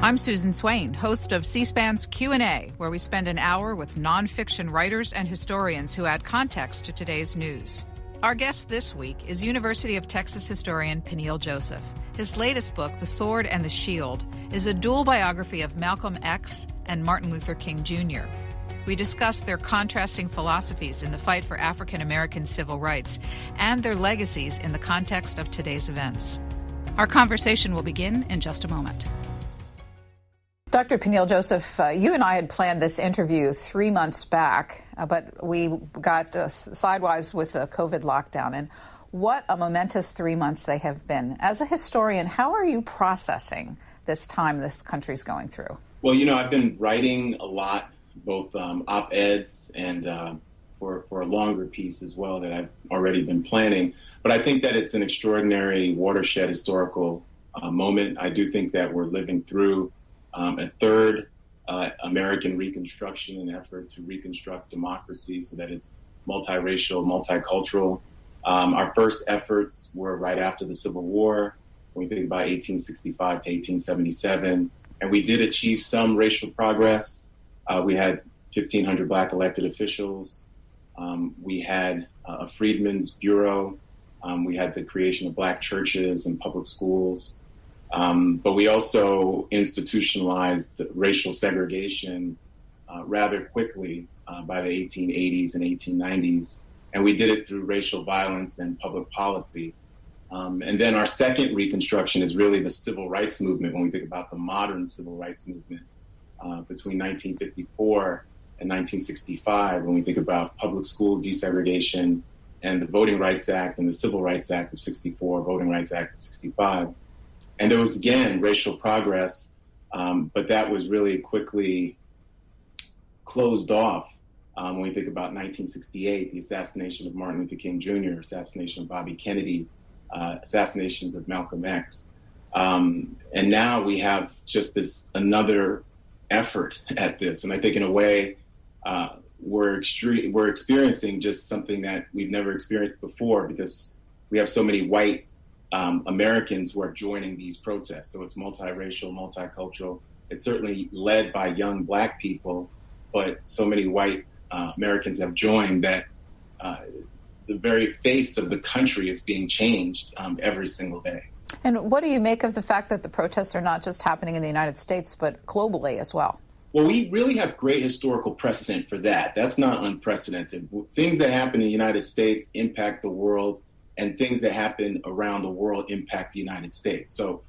I'm Susan Swain, host of C-SPAN's Q&A, where we spend an hour with nonfiction writers and historians who add context to today's news. Our guest this week is University of Texas historian Peniel Joseph. His latest book, The Sword and the Shield, is a dual biography of Malcolm X and Martin Luther King Jr. We discuss their contrasting philosophies in the fight for African American civil rights and their legacies in the context of today's events. Our conversation will begin in just a moment. Dr. Peniel Joseph, you and I had planned this interview 3 months back, but we got sidewise with the COVID lockdown. And what a momentous 3 months they have been. As a historian, how are you processing this time this country's going through? Well, I've been writing a lot, both op-eds and for a longer piece as well that I've already been planning. But I think that it's an extraordinary watershed historical moment. I do think that we're living through a third American Reconstruction, an effort to reconstruct democracy so that it's multiracial, multicultural. Our first efforts were right after the Civil War, when we think about 1865 to 1877, and we did achieve some racial progress. We had 1,500 Black elected officials. We had a Freedmen's Bureau. We had the creation of Black churches and public schools. But we also institutionalized racial segregation rather quickly by the 1880s and 1890s. And we did it through racial violence and public policy. And then our second reconstruction is really the civil rights movement, when we think about the modern civil rights movement between 1954 and 1965, when we think about public school desegregation and the Voting Rights Act and the Civil Rights Act of 64, Voting Rights Act of 65. And there was, again, racial progress, but that was really quickly closed off when we think about 1968, the assassination of Martin Luther King Jr., assassination of Bobby Kennedy, assassinations of Malcolm X. And now we have just this another effort at this. And I think in a way, we're experiencing just something that we've never experienced before, because we have so many white Americans who are joining these protests. So it's multiracial, multicultural. It's certainly led by young Black people, but so many white Americans have joined that the very face of the country is being changed every single day. And what do you make of the fact that the protests are not just happening in the United States, but globally as well? Well, we really have great historical precedent for that. That's not unprecedented. Things that happen in the United States impact the world, and things that happen around the world impact the United States. So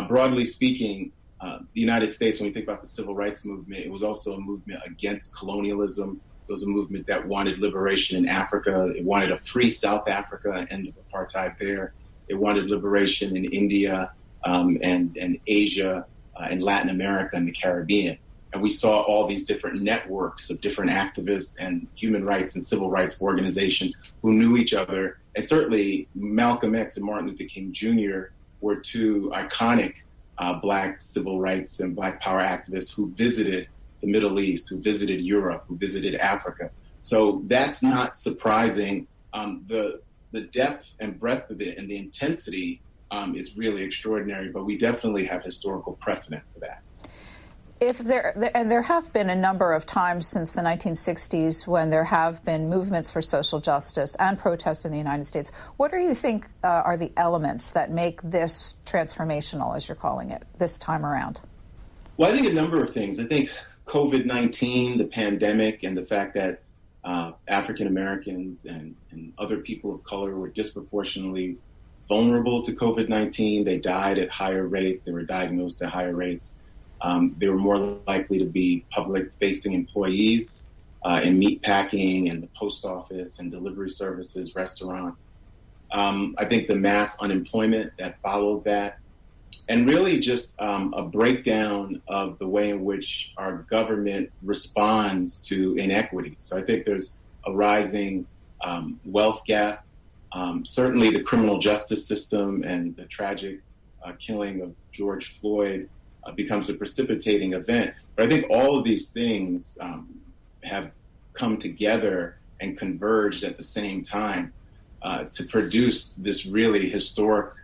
broadly speaking, the United States, when we think about the civil rights movement, it was also a movement against colonialism. It was a movement that wanted liberation in Africa. It wanted a free South Africa, end of apartheid there. It wanted liberation in India and Asia and Latin America and the Caribbean. And we saw all these different networks of different activists and human rights and civil rights organizations who knew each other. And certainly Malcolm X and Martin Luther King Jr. were two iconic Black civil rights and Black power activists who visited the Middle East, who visited Europe, who visited Africa. So that's not surprising. The depth and breadth of it and the intensity is really extraordinary, but we definitely have historical precedent for that. There have been a number of times since the 1960s when there have been movements for social justice and protests in the United States. What do you think are the elements that make this transformational, as you're calling it, this time around? Well, I think a number of things. I think COVID-19, the pandemic, and the fact that African Americans and other people of color were disproportionately vulnerable to COVID-19. They died at higher rates. They were diagnosed at higher rates. They were more likely to be public-facing employees in meatpacking and the post office and delivery services, restaurants. I think the mass unemployment that followed that, and really just a breakdown of the way in which our government responds to inequity. So I think there's a rising wealth gap. Certainly the criminal justice system and the tragic killing of George Floyd becomes a precipitating event. But I think all of these things have come together and converged at the same time to produce this really historic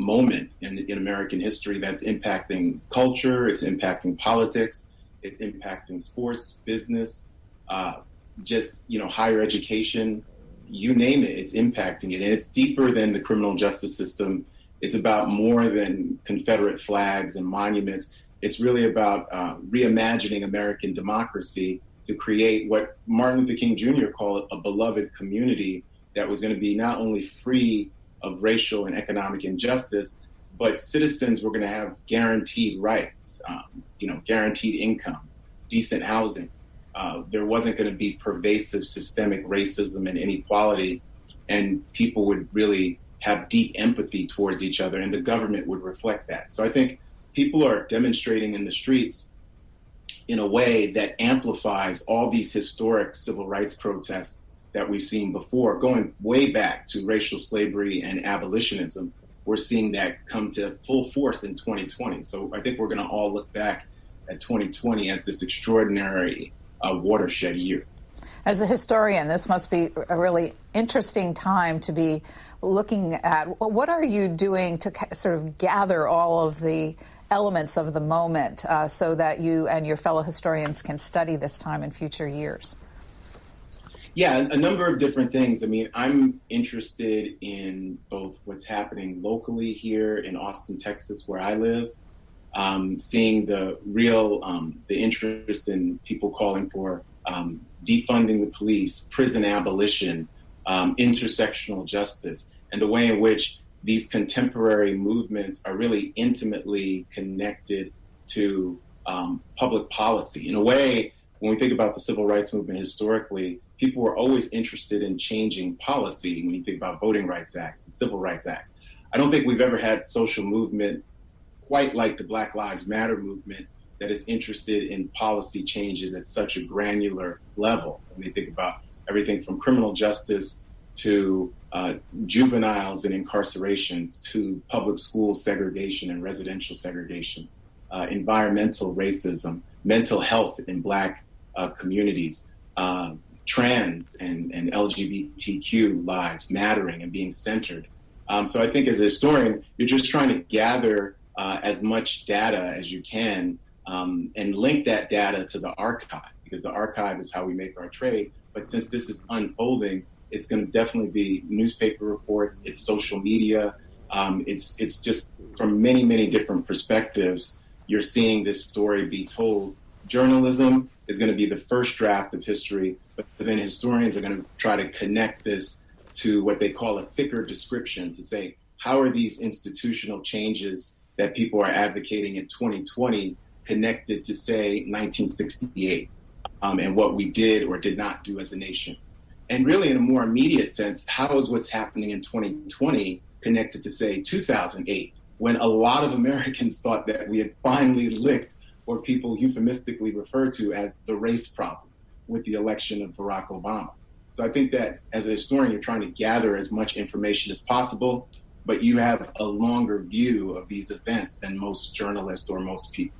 moment in American history that's impacting culture, it's impacting politics, it's impacting sports, business, higher education, you name it, it's impacting it. And it's deeper than the criminal justice system. It's about more than Confederate flags and monuments. It's really about reimagining American democracy to create what Martin Luther King Jr. called a beloved community that was going to be not only free of racial and economic injustice, but citizens were going to have guaranteed rights, guaranteed income, decent housing. There wasn't going to be pervasive systemic racism and inequality, and people would really have deep empathy towards each other, and the government would reflect that. So I think people are demonstrating in the streets in a way that amplifies all these historic civil rights protests that we've seen before, going way back to racial slavery and abolitionism. We're seeing that come to full force in 2020. So I think we're going to all look back at 2020 as this extraordinary watershed year. As a historian, this must be a really interesting time to be looking at. What are you doing to sort of gather all of the elements of the moment so that you and your fellow historians can study this time in future years? Yeah, a number of different things. I mean, I'm interested in both what's happening locally here in Austin, Texas, where I live, seeing the interest in people calling for defunding the police, prison abolition, intersectional justice, and the way in which these contemporary movements are really intimately connected to public policy. In a way, when we think about the civil rights movement historically, people were always interested in changing policy when you think about voting rights acts, the Civil Rights Act. I don't think we've ever had social movement quite like the Black Lives Matter movement that is interested in policy changes at such a granular level. When you think about everything from criminal justice to juveniles and incarceration, to public school segregation and residential segregation, environmental racism, mental health in Black communities, trans and LGBTQ lives mattering and being centered. So I think as a historian, you're just trying to gather as much data as you can and link that data to the archive, because the archive is how we make our trade. But since this is unfolding, it's going to definitely be newspaper reports, it's social media, it's just from many, many different perspectives, you're seeing this story be told. Journalism is going to be the first draft of history, but then historians are going to try to connect this to what they call a thicker description to say, how are these institutional changes that people are advocating in 2020 connected to, say, 1968 and what we did or did not do as a nation? And really, in a more immediate sense, how is what's happening in 2020 connected to, say, 2008, when a lot of Americans thought that we had finally licked what people euphemistically refer to as the race problem with the election of Barack Obama. So I think that as a historian, you're trying to gather as much information as possible, but you have a longer view of these events than most journalists or most people.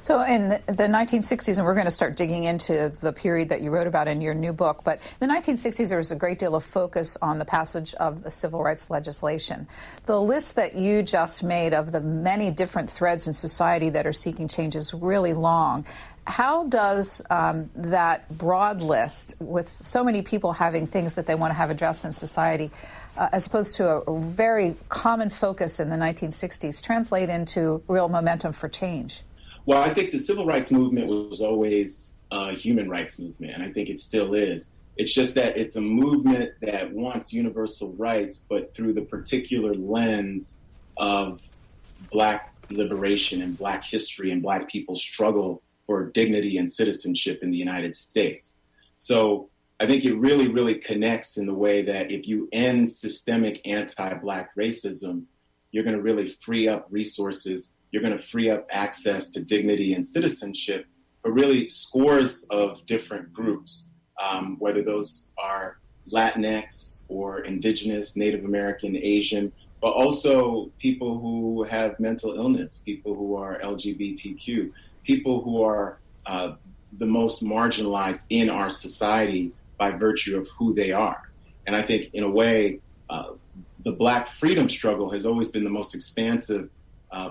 So in the 1960s, and we're going to start digging into the period that you wrote about in your new book, but in the 1960s, there was a great deal of focus on the passage of the civil rights legislation. The list that you just made of the many different threads in society that are seeking change is really long. How does that broad list, with so many people having things that they want to have addressed in society, as opposed to a very common focus in the 1960s, translate into real momentum for change? Well, I think the civil rights movement was always a human rights movement, and I think it still is. It's just that it's a movement that wants universal rights, but through the particular lens of Black liberation and Black history and Black people's struggle for dignity and citizenship in the United States. So I think it really, really connects in the way that if you end systemic anti-Black racism, you're going to really free up resources. You're going to free up access to dignity and citizenship for really scores of different groups, whether those are Latinx or Indigenous, Native American, Asian, but also people who have mental illness, people who are LGBTQ, people who are the most marginalized in our society by virtue of who they are. And I think in a way, the Black freedom struggle has always been the most expansive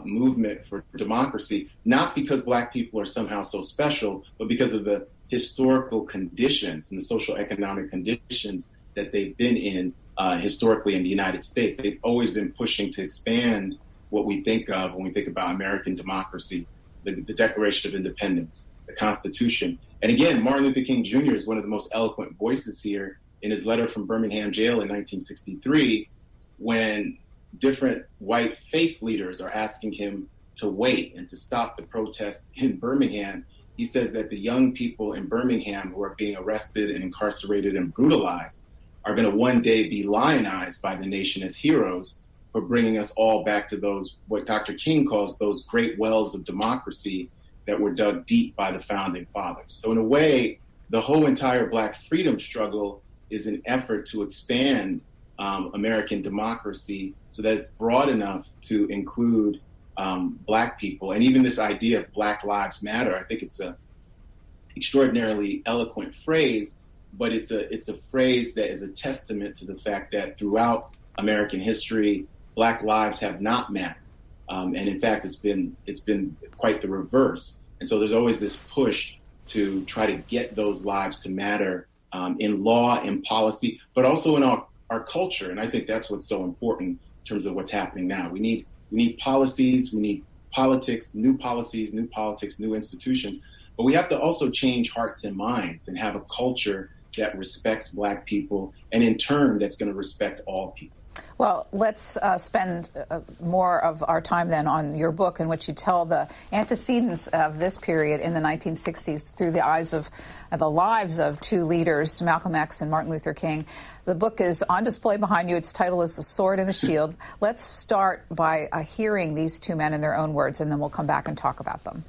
movement for democracy, not because Black people are somehow so special, but because of the historical conditions and the social economic conditions that they've been in historically in the United States. They've always been pushing to expand what we think of when we think about American democracy, the Declaration of Independence, the Constitution. And again, Martin Luther King Jr. is one of the most eloquent voices here in his letter from Birmingham jail in 1963, when different white faith leaders are asking him to wait and to stop the protests in Birmingham. He says that the young people in Birmingham who are being arrested and incarcerated and brutalized are going to one day be lionized by the nation as heroes for bringing us all back to those, what Dr. King calls those great wells of democracy that were dug deep by the founding fathers. So in a way, the whole entire Black freedom struggle is an effort to expand American democracy so that it's broad enough to include Black people. And even this idea of Black Lives Matter, I think it's a extraordinarily eloquent phrase, but it's a phrase that is a testament to the fact that throughout American history, Black lives have not mattered. And in fact, it's been quite the reverse. And so there's always this push to try to get those lives to matter in law, in policy, but also in our culture. And I think that's what's so important in terms of what's happening now. We need policies, we need politics, new politics, new institutions, but we have to also change hearts and minds and have a culture that respects Black people, and in turn, that's going to respect all people. Well, let's spend more of our time then on your book, in which you tell the antecedents of this period in the 1960s through the eyes of the lives of two leaders, Malcolm X and Martin Luther King. The book is on display behind you. Its title is The Sword and the Shield. Let's start by hearing these two men in their own words, and then we'll come back and talk about them.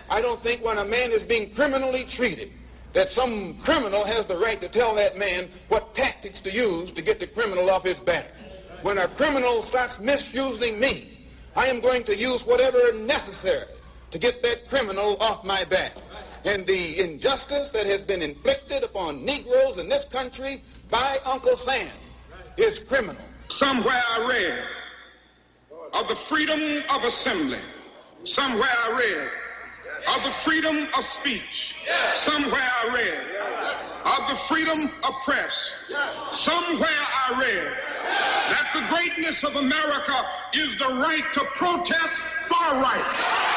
I don't think when a man is being criminally treated, that some criminal has the right to tell that man what tactics to use to get the criminal off his back. When a criminal starts misusing me, I am going to use whatever necessary to get that criminal off my back. And the injustice that has been inflicted upon Negroes in this country by Uncle Sam is criminal. Somewhere I read of the freedom of assembly. Somewhere I read of the freedom of speech. Somewhere I read of the freedom of press. Somewhere I read that the greatness of America is the right to protest far right.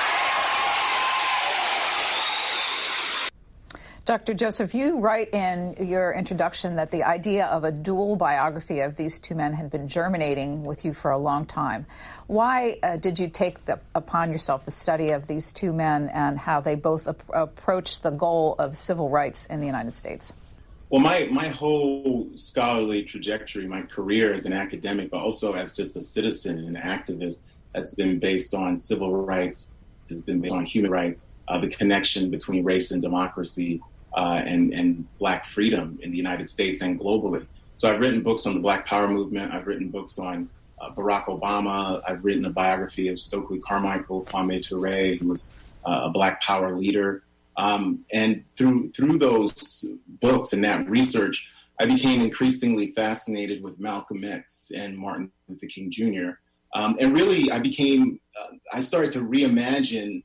Dr. Joseph, you write in your introduction that the idea of a dual biography of these two men had been germinating with you for a long time. Why did you take upon yourself the study of these two men and how they both approached the goal of civil rights in the United States? Well, my whole scholarly trajectory, my career as an academic, but also as just a citizen and an activist, has been based on civil rights, has been based on human rights, the connection between race and democracy, and Black freedom in the United States and globally. So I've written books on the Black Power movement. I've written books on Barack Obama. I've written a biography of Stokely Carmichael, Kwame Ture, who was a Black Power leader. And through those books and that research, I became increasingly fascinated with Malcolm X and Martin Luther King Jr. And really, I started to reimagine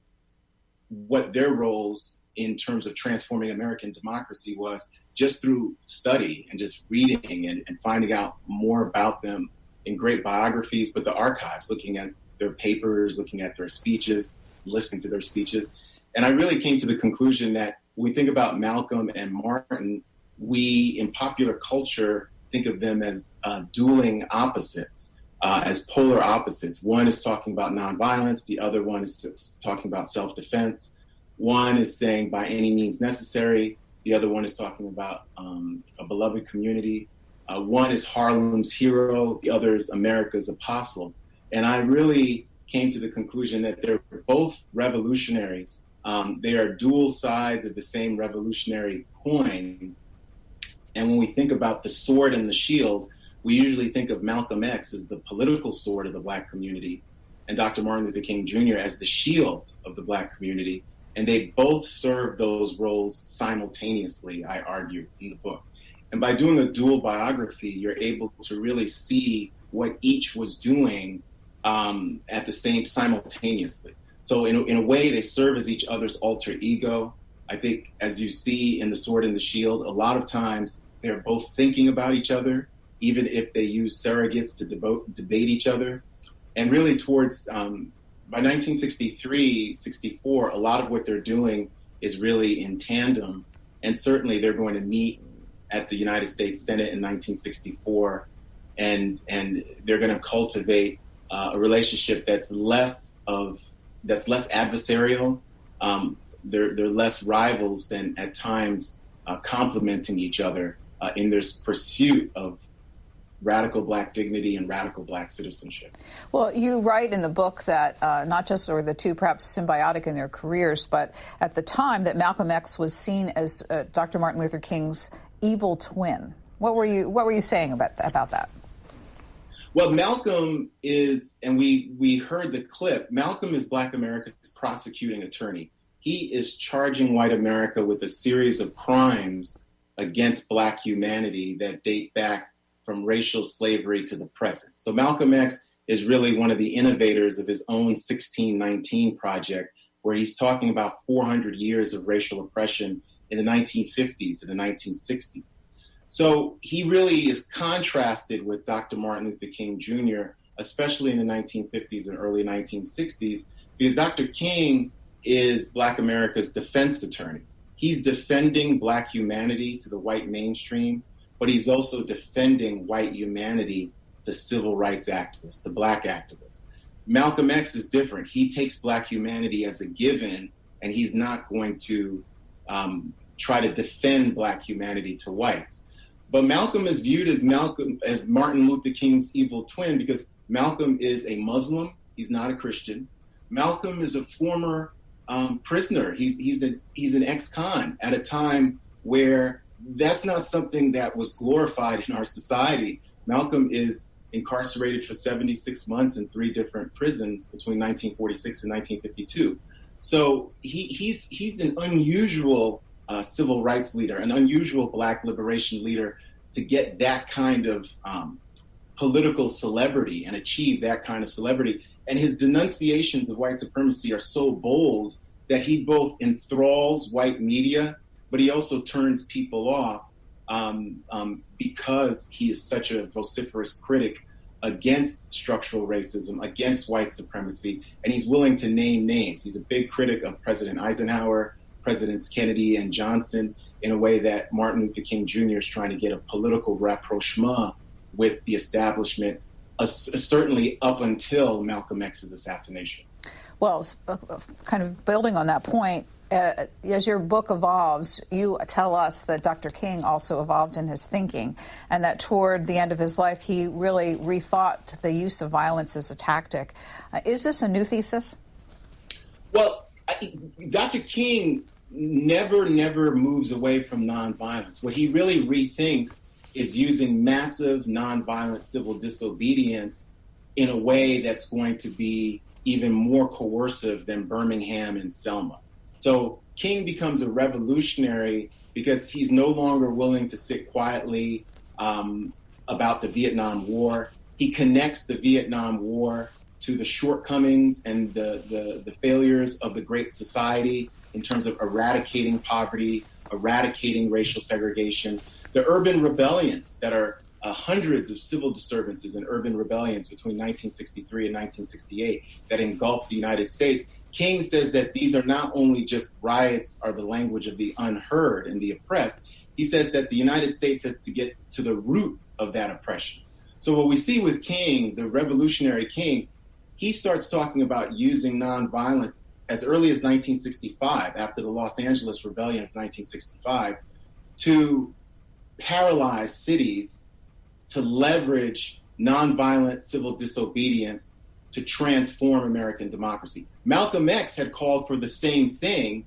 what their roles in terms of transforming American democracy was just through study and just reading and finding out more about them in great biographies, but the archives, looking at their papers, looking at their speeches, listening to their speeches. And I really came to the conclusion that when we think about Malcolm and Martin, we in popular culture think of them as dueling opposites, as polar opposites. One is talking about nonviolence, the other one is talking about self-defense. One is saying by any means necessary. The other one is talking about a beloved community. One is Harlem's hero. The other is America's apostle. And I really came to the conclusion that they're both revolutionaries. They are dual sides of the same revolutionary coin. And when we think about the sword and the shield, we usually think of Malcolm X as the political sword of the Black community and Dr. Martin Luther King Jr. as the shield of the Black community. And they both serve those roles simultaneously, I argue, in the book. And by doing a dual biography, you're able to really see what each was doing at the same simultaneously. So in a way, they serve as each other's alter ego. I think, as you see in The Sword and the Shield, a lot of times they're both thinking about each other, even if they use surrogates to debate each other. And really towards, by 1963, 64, a lot of what they're doing is really in tandem. And certainly they're going to meet at the United States Senate in 1964, and they're going to cultivate a relationship that's less adversarial. They're less rivals than at times complementing each other in their pursuit of radical Black dignity and radical Black citizenship. Well, you write in the book that not just were the two perhaps symbiotic in their careers, but at the time that Malcolm X was seen as Dr. Martin Luther King's evil twin. What were you saying about that? Well, Malcolm is, and we heard the clip, Malcolm is Black America's prosecuting attorney. He is charging white America with a series of crimes against Black humanity that date back from racial slavery to the present. So Malcolm X is really one of the innovators of his own 1619 project, where he's talking about 400 years of racial oppression in the 1950s and the 1960s. So he really is contrasted with Dr. Martin Luther King Jr., especially in the 1950s and early 1960s, because Dr. King is Black America's defense attorney. He's defending Black humanity to the white mainstream, but he's also defending white humanity to civil rights activists, to Black activists. Malcolm X is different. He takes Black humanity as a given, and he's not going to try to defend Black humanity to whites. But Malcolm is viewed as Martin Luther King's evil twin because Malcolm is a Muslim. He's not a Christian. Malcolm is a former prisoner. He's an ex-con at a time where that's not something that was glorified in our society. Malcolm is incarcerated for 76 months in 3 different prisons between 1946 and 1952. So he's an unusual civil rights leader, an unusual Black liberation leader to get that kind of political celebrity and achieve that kind of celebrity. And his denunciations of white supremacy are so bold that he both enthralls white media, but he also turns people off because he is such a vociferous critic against structural racism, against white supremacy, and he's willing to name names. He's a big critic of President Eisenhower, Presidents Kennedy and Johnson, in a way that Martin Luther King Jr. is trying to get a political rapprochement with the establishment, certainly up until Malcolm X's assassination. Well, kind of building on that point, as your book evolves, you tell us that Dr. King also evolved in his thinking, and that toward the end of his life, he really rethought the use of violence as a tactic. Is this a new thesis? Well, Dr. King never moves away from nonviolence. What he really rethinks is using massive nonviolent civil disobedience in a way that's going to be even more coercive than Birmingham and Selma. So King becomes a revolutionary because he's no longer willing to sit quietly about the Vietnam War. He connects the Vietnam War to the shortcomings and the failures of the Great Society in terms of eradicating poverty, eradicating racial segregation. The urban rebellions that are hundreds of civil disturbances and urban rebellions between 1963 and 1968 that engulfed the United States. King says that these are not only just riots are the language of the unheard and the oppressed. He says that the United States has to get to the root of that oppression. So what we see with King, the revolutionary King, he starts talking about using nonviolence as early as 1965, after the Los Angeles Rebellion of 1965, to paralyze cities, to leverage nonviolent civil disobedience to transform American democracy. Malcolm X had called for the same thing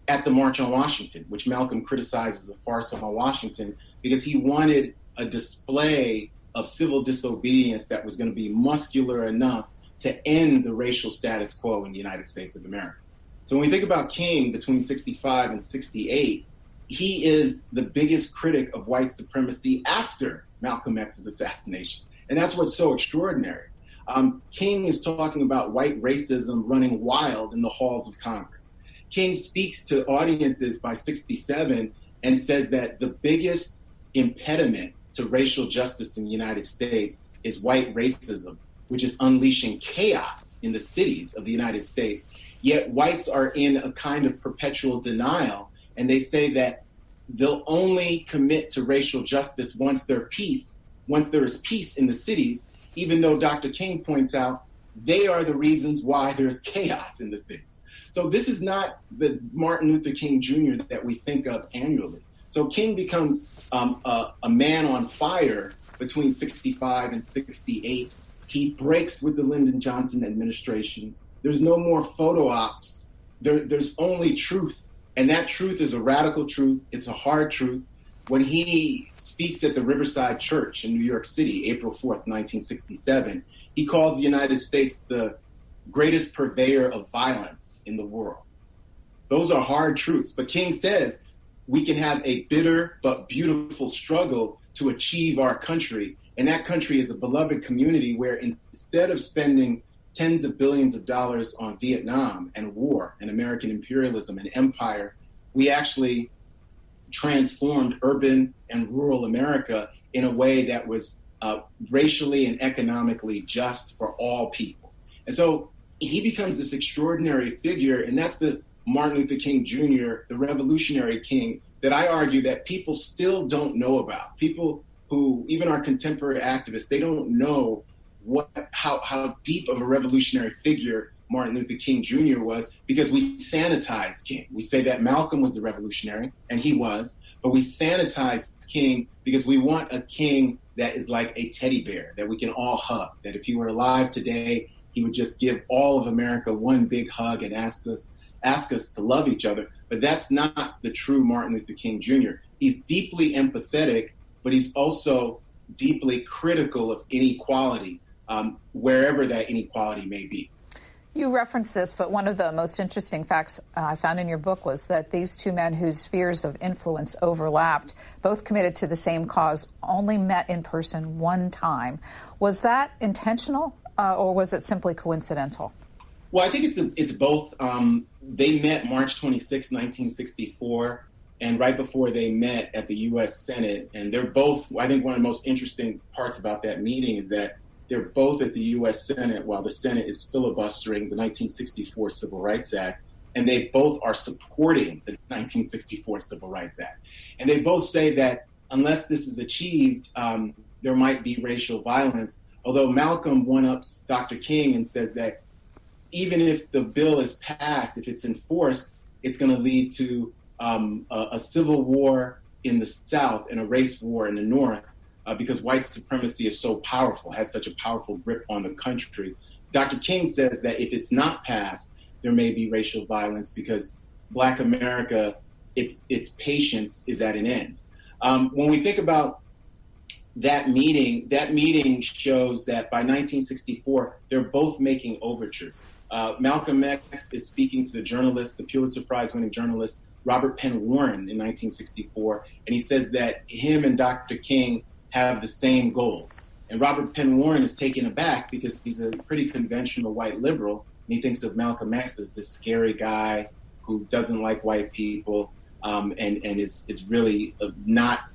at the March on Washington, which Malcolm criticized as a farce on Washington, because he wanted a display of civil disobedience that was going to be muscular enough to end the racial status quo in the United States of America. So when we think about King between 65 and 68, he is the biggest critic of white supremacy after Malcolm X's assassination. And that's what's so extraordinary. King is talking about white racism running wild in the halls of Congress. King speaks to audiences by 67 and says that the biggest impediment to racial justice in the United States is white racism, which is unleashing chaos in the cities of the United States. Yet whites are in a kind of perpetual denial, and they say that they'll only commit to racial justice once there is peace in the cities, even though Dr. King points out they are the reasons why there's chaos in the cities. So this is not the Martin Luther King Jr. that we think of annually. So King becomes a man on fire between 65 and 68. He breaks with the Lyndon Johnson administration. There's no more photo ops. There's only truth. And that truth is a radical truth. It's a hard truth. When he speaks at the Riverside Church in New York City, April 4th, 1967, he calls the United States the greatest purveyor of violence in the world. Those are hard truths. But King says we can have a bitter but beautiful struggle to achieve our country. And that country is a beloved community where instead of spending tens of billions of dollars on Vietnam and war and American imperialism and empire, we actually transformed urban and rural America in a way that was racially and economically just for all people. And so he becomes this extraordinary figure, and that's the Martin Luther King Jr., the revolutionary king, that I argue that people still don't know about. People who, even our contemporary activists, they don't know how deep of a revolutionary figure Martin Luther King Jr. was, because we sanitized King. We say that Malcolm was the revolutionary, and he was, but we sanitized King because we want a king that is like a teddy bear that we can all hug, that if he were alive today, he would just give all of America one big hug and ask us to love each other. But that's not the true Martin Luther King Jr. He's deeply empathetic, but he's also deeply critical of inequality, wherever that inequality may be. You referenced this, but one of the most interesting facts I found in your book was that these two men whose spheres of influence overlapped, both committed to the same cause, only met in person one time. Was that intentional, or was it simply coincidental? Well, I think it's both. They met March 26, 1964, and right before they met at the U.S. Senate, and they're both, I think one of the most interesting parts about that meeting is that they're both at the U.S. Senate while the Senate is filibustering the 1964 Civil Rights Act, and they both are supporting the 1964 Civil Rights Act. And they both say that unless this is achieved, there might be racial violence, although Malcolm one-ups Dr. King and says that even if the bill is passed, if it's enforced, it's going to lead to a civil war in the South and a race war in the North. Because white supremacy is so powerful, has such a powerful grip on the country. Dr. King says that if it's not passed, there may be racial violence because Black America, its patience is at an end. When we think about that meeting shows that by 1964, they're both making overtures. Malcolm X is speaking to the journalist, the Pulitzer Prize-winning journalist, Robert Penn Warren in 1964, and he says that him and Dr. King have the same goals. And Robert Penn Warren is taken aback because he's a pretty conventional white liberal, and he thinks of Malcolm X as this scary guy who doesn't like white people, and is really not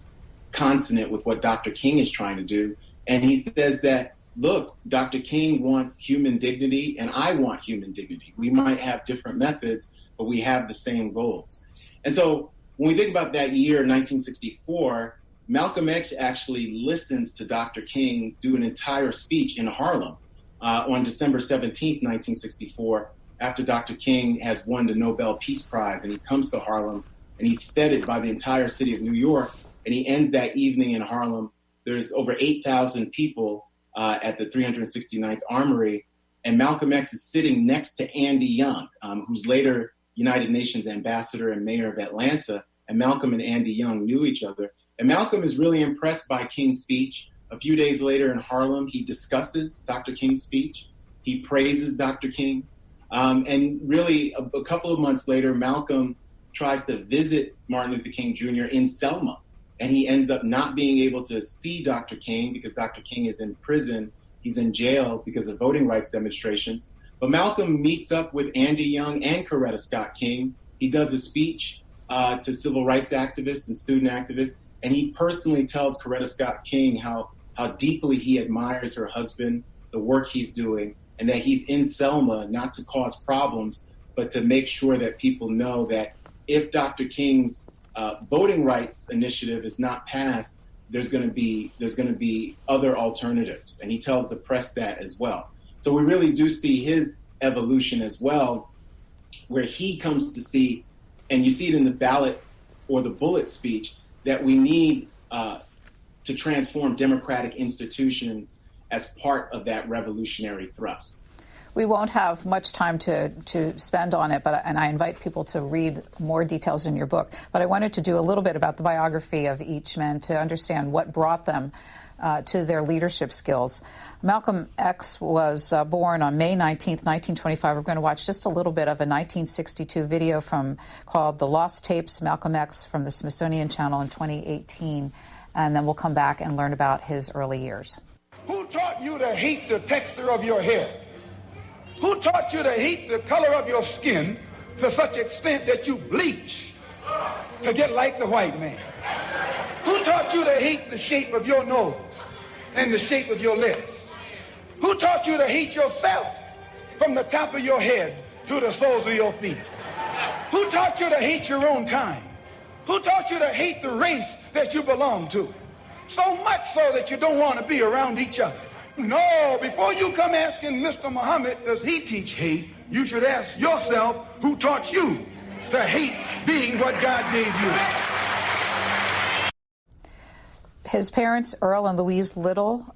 consonant with what Dr. King is trying to do. And he says that, look, Dr. King wants human dignity, and I want human dignity. We might have different methods, but we have the same goals. And so when we think about that year, 1964, Malcolm X actually listens to Dr. King do an entire speech in Harlem on December 17th, 1964, after Dr. King has won the Nobel Peace Prize, and he comes to Harlem and he's feted by the entire city of New York, and he ends that evening in Harlem. There's over 8,000 people at the 369th Armory, and Malcolm X is sitting next to Andy Young, who's later United Nations ambassador and mayor of Atlanta, and Malcolm and Andy Young knew each other. And Malcolm is really impressed by King's speech. A few days later in Harlem, he discusses Dr. King's speech. He praises Dr. King. And really, a couple of months later, Malcolm tries to visit Martin Luther King Jr. in Selma. and he ends up not being able to see Dr. King because Dr. King is in prison. He's in jail because of voting rights demonstrations. But Malcolm meets up with Andy Young and Coretta Scott King. He does a speech to civil rights activists and student activists, and he personally tells Coretta Scott King how deeply he admires her husband, the work he's doing, and that he's in Selma not to cause problems, but to make sure that people know that if Dr. King's voting rights initiative is not passed, there's going to be other alternatives. And he tells the press that as well. So we really do see his evolution as well, where he comes to see, and you see it in the ballot or the bullet speech, that we need to transform democratic institutions as part of that revolutionary thrust. We won't have much time to spend on it, and I invite people to read more details in your book. But I wanted to do a little bit about the biography of each man to understand what brought them to their leadership skills. Malcolm X was born on May 19th, 1925. We're going to watch just a little bit of a 1962 video called The Lost Tapes, Malcolm X, from the Smithsonian Channel in 2018. And then we'll come back and learn about his early years. Who taught you to hate the texture of your hair? Who taught you to hate the color of your skin to such extent that you bleach to get like the white man? Who taught you to hate the shape of your nose and the shape of your lips? Who taught you to hate yourself from the top of your head to the soles of your feet? Who taught you to hate your own kind? Who taught you to hate the race that you belong to? So much so that you don't want to be around each other. No, before you come asking Mr. Muhammad, does he teach hate, you should ask yourself, who taught you to hate being what God gave you? His parents, Earl and Louise Little,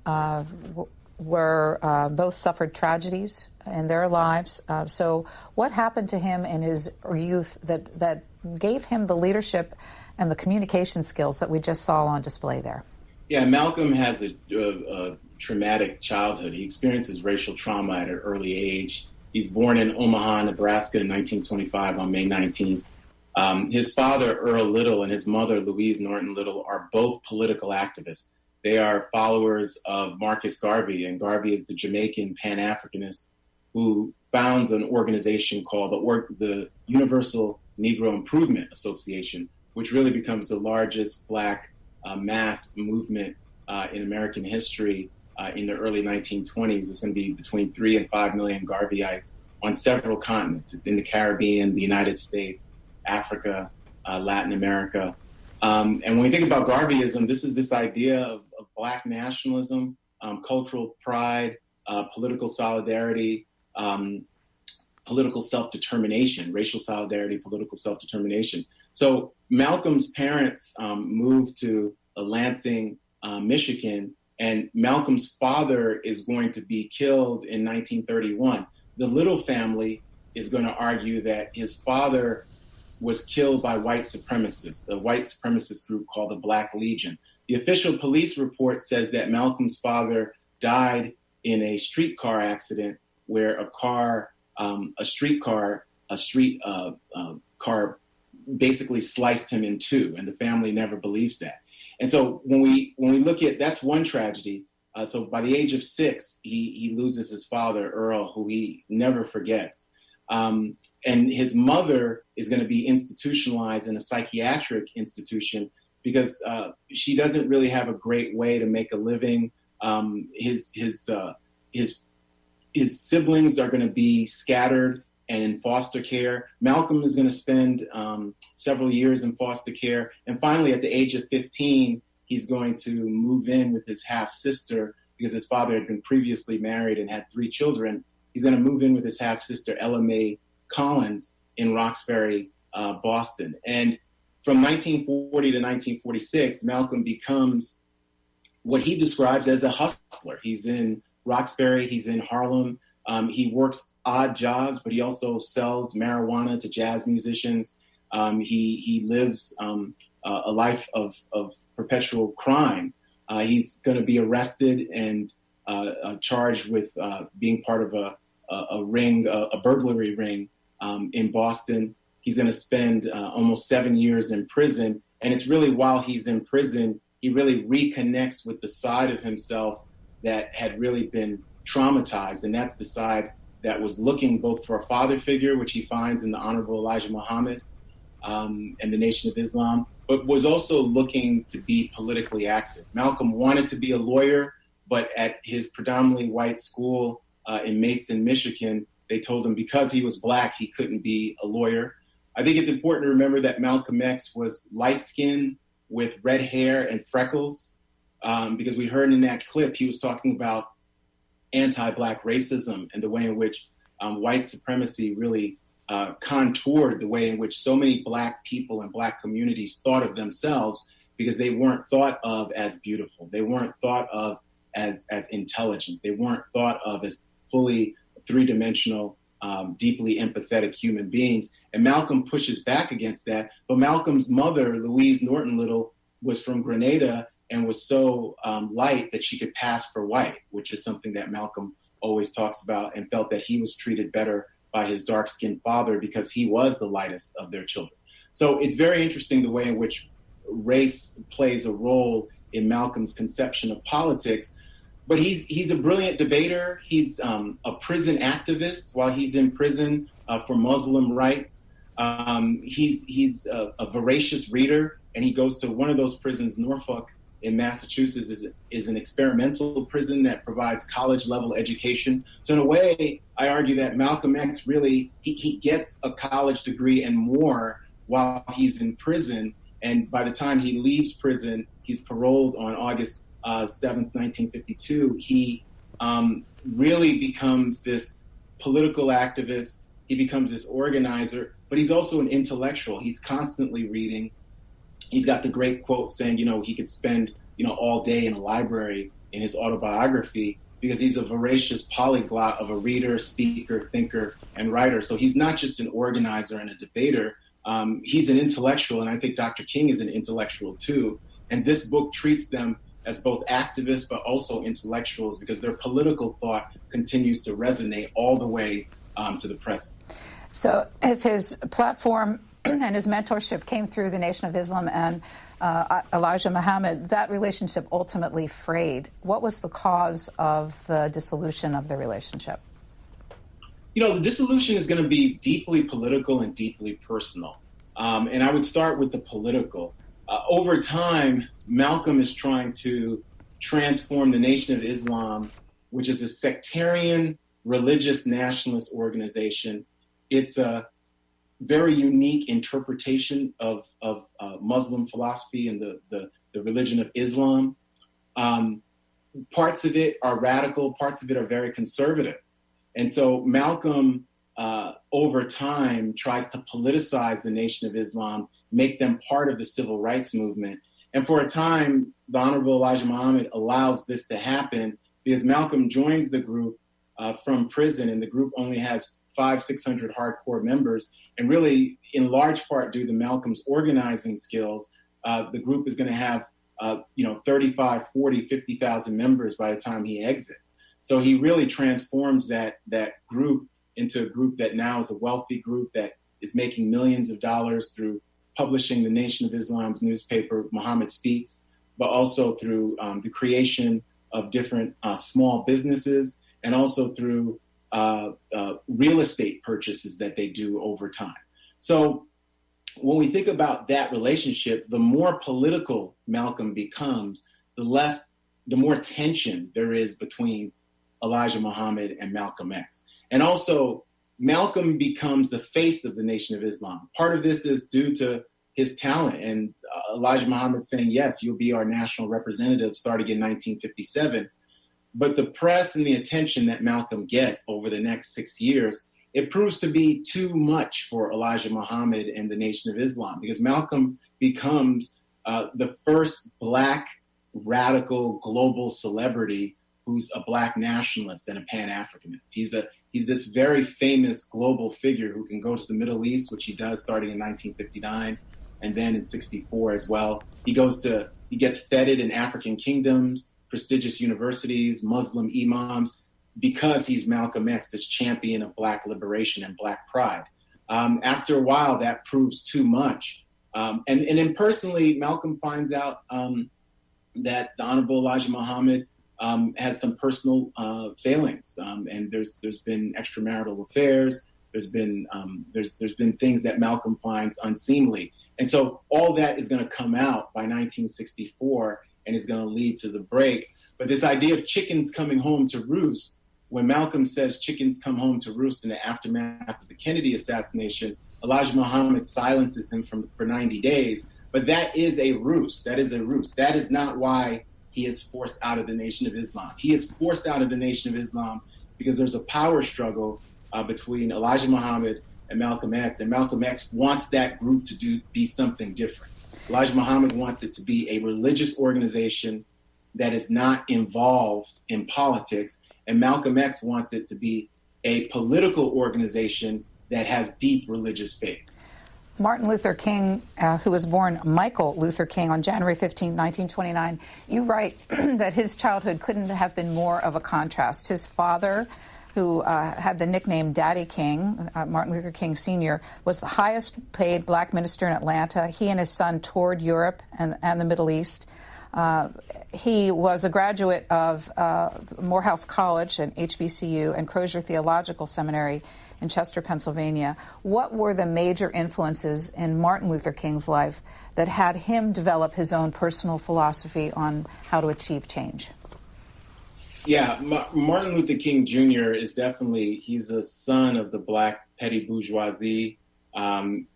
both suffered tragedies in their lives. So what happened to him in his youth that gave him the leadership and the communication skills that we just saw on display there? Yeah, Malcolm has a traumatic childhood. He experiences racial trauma at an early age. He's born in Omaha, Nebraska in 1925 on May 19th. His father, Earl Little, and his mother, Louise Norton Little, are both political activists. They are followers of Marcus Garvey, and Garvey is the Jamaican Pan-Africanist who founds an organization called the Universal Negro Improvement Association, which really becomes the largest Black mass movement in American history in the early 1920s. There's going to be between 3 and 5 million Garveyites on several continents. It's in the Caribbean, the United States, Africa, Latin America. And when we think about Garveyism, this idea of Black nationalism, cultural pride, political solidarity, political self-determination, racial solidarity, political self-determination. So Malcolm's parents moved to Lansing, Michigan, and Malcolm's father is going to be killed in 1931. The Little family is going to argue that his father was killed by white supremacists, a white supremacist group called the Black Legion. The official police report says that Malcolm's father died in a streetcar accident where a car basically sliced him in two, and the family never believes that. And so when we look at, that's one tragedy. So by the age of 6, he loses his father, Earl, who he never forgets. And his mother is going to be institutionalized in a psychiatric institution because she doesn't really have a great way to make a living. His siblings are going to be scattered and in foster care. Malcolm is going to spend several years in foster care. And finally, at the age of 15, he's going to move in with his half-sister because his father had been previously married and had 3 children. He's going to move in with his half-sister, Ella Mae Collins, in Roxbury, Boston. And from 1940 to 1946, Malcolm becomes what he describes as a hustler. He's in Roxbury, he's in Harlem. He works odd jobs, but he also sells marijuana to jazz musicians. He lives a life of perpetual crime. He's going to be arrested and charged with being part of a ring, a burglary ring in Boston. He's going to spend almost 7 years in prison. And it's really while he's in prison, he really reconnects with the side of himself that had really been traumatized. And that's the side that was looking both for a father figure, which he finds in the Honorable Elijah Muhammad and the Nation of Islam, but was also looking to be politically active. Malcolm wanted to be a lawyer, but at his predominantly white school in Mason, Michigan, they told him because he was Black, he couldn't be a lawyer. I think it's important to remember that Malcolm X was light-skinned with red hair and freckles, because we heard in that clip, he was talking about anti-Black racism and the way in which white supremacy really contoured the way in which so many Black people and Black communities thought of themselves, because they weren't thought of as beautiful. They weren't thought of as intelligent. They weren't thought of as fully three-dimensional, deeply empathetic human beings. And Malcolm pushes back against that. But Malcolm's mother, Louise Norton Little, was from Grenada and was so light that she could pass for white, which is something that Malcolm always talks about, and felt that he was treated better by his dark-skinned father because he was the lightest of their children. So it's very interesting the way in which race plays a role in Malcolm's conception of politics. But he's a brilliant debater. He's a prison activist while he's in prison for Muslim rights. He's a voracious reader, and he goes to one of those prisons, Norfolk in Massachusetts, is an experimental prison that provides college-level education. So in a way, I argue that Malcolm X really, he gets a college degree and more while he's in prison. And by the time he leaves prison, he's paroled on August 7th, 1952, he really becomes this political activist. He becomes this organizer, but he's also an intellectual. He's constantly reading. He's got the great quote saying, he could spend, all day in a library in his autobiography, because he's a voracious polyglot of a reader, speaker, thinker, and writer. So he's not just an organizer and a debater. He's an intellectual, and I think Dr. King is an intellectual too. And this book treats them as both activists but also intellectuals, because their political thought continues to resonate all the way to the present. So if his platform and his mentorship came through the Nation of Islam and Elijah Muhammad, that relationship ultimately frayed. What was the cause of the dissolution of the relationship? The dissolution is going to be deeply political and deeply personal. And I would start with the political. Over time, Malcolm is trying to transform the Nation of Islam, which is a sectarian religious nationalist organization. It's a very unique interpretation of Muslim philosophy and the religion of Islam. Parts of it are radical, parts of it are very conservative. And so Malcolm, over time, tries to politicize the Nation of Islam, make them part of the civil rights movement. And for a time, the Honorable Elijah Muhammad allows this to happen because Malcolm joins the group from prison, and the group only has 500-600 hardcore members. And really, in large part due to Malcolm's organizing skills, the group is going to have 35, 40, 50,000 members by the time he exits. So he really transforms that group into a group that now is a wealthy group that is making millions of dollars through publishing the Nation of Islam's newspaper, Muhammad Speaks, but also through the creation of different small businesses, and also through real estate purchases that they do over time. So when we think about that relationship, the more political Malcolm becomes, the more tension there is between Elijah Muhammad and Malcolm X. And also, Malcolm becomes the face of the Nation of Islam. Part of this is due to his talent, and Elijah Muhammad saying, yes, you'll be our national representative starting in 1957. But the press and the attention that Malcolm gets over the next 6 years, it proves to be too much for Elijah Muhammad and the Nation of Islam, because Malcolm becomes the first Black radical global celebrity who's a Black nationalist and a Pan-Africanist. He's this very famous global figure who can go to the Middle East, which he does starting in 1959, and then in 64 as well. He gets feted in African kingdoms, prestigious universities, Muslim imams, because he's Malcolm X, this champion of Black liberation and Black pride. After a while, that proves too much And then personally, Malcolm finds out that the Honorable Elijah Muhammad has some personal failings, and there's been extramarital affairs. There's been things that Malcolm finds unseemly, and so all that is going to come out by 1964, and is going to lead to the break. But this idea of chickens coming home to roost, when Malcolm says chickens come home to roost in the aftermath of the Kennedy assassination, Elijah Muhammad silences him for 90 days. But that is a ruse. That is a ruse. That is not why he is forced out of the Nation of Islam. He is forced out of the Nation of Islam because there's a power struggle between Elijah Muhammad and Malcolm X. And Malcolm X wants that group to be something different. Elijah Muhammad wants it to be a religious organization that is not involved in politics. And Malcolm X wants it to be a political organization that has deep religious faith. Martin Luther King, who was born Michael Luther King on January 15, 1929, you write that his childhood couldn't have been more of a contrast. His father, who had the nickname Daddy King, Martin Luther King Sr., was the highest paid black minister in Atlanta. He and his son toured Europe and the Middle East. He was a graduate of Morehouse College and HBCU and Crozier Theological Seminary in Chester, Pennsylvania. What were the major influences in Martin Luther King's life that had him develop his own personal philosophy on how to achieve change? Yeah, Martin Luther King Jr. is definitely, he's a son of the black petty bourgeoisie,